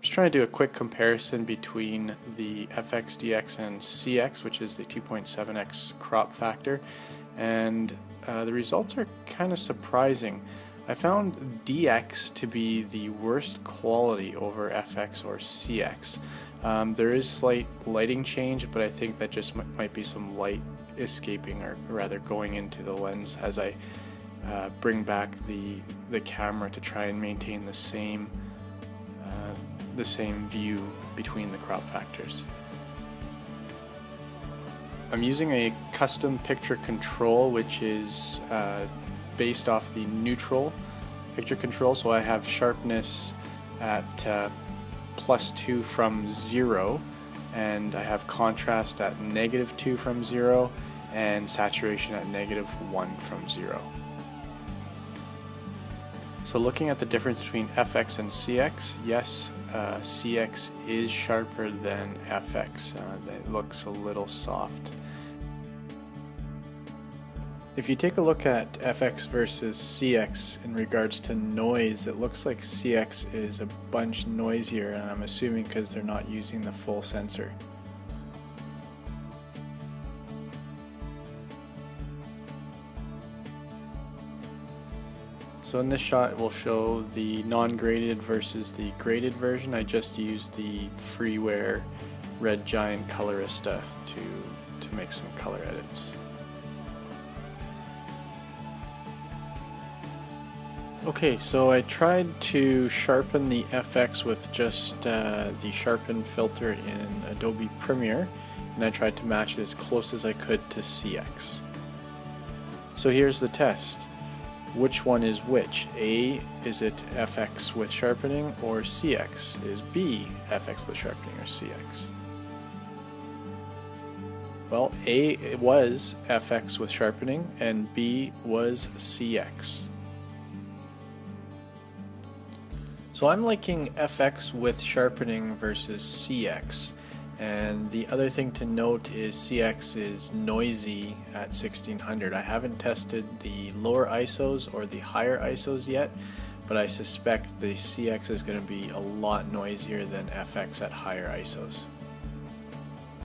Just trying to do a quick comparison between the FX, DX, and CX, which is the 2.7x crop factor, and the results are kind of surprising. I found DX to be the worst quality over FX or CX. There is slight lighting change, but I think that just might be some light escaping, or rather going into the lens as I bring back the camera to try and maintain the same view between the crop factors. I'm using a custom picture control, which is based off the neutral picture control. So I have sharpness at +2 from 0, and I have contrast at -2 from 0, and saturation at -1 from 0. So looking at the difference between FX and CX, yes, CX is sharper than FX. It looks a little soft. If you take a look at FX versus CX in regards to noise, it looks like CX is a bunch noisier, and I'm assuming because they're not using the full sensor. So in this shot we'll show the non-graded versus the graded version. I just used the freeware Red Giant Colorista to make some color edits. Okay, so I tried to sharpen the FX with just the sharpen filter in Adobe Premiere, and I tried to match it as close as I could to CX. So here's the test. Which one is which? A, is it FX with sharpening, or CX? Is B FX with sharpening or CX? Well, A was FX with sharpening and B was CX. So I'm liking FX with sharpening versus CX. And the other thing to note is CX is noisy at 1600. I haven't tested the lower ISOs or the higher ISOs yet, but I suspect the CX is going to be a lot noisier than FX at higher ISOs.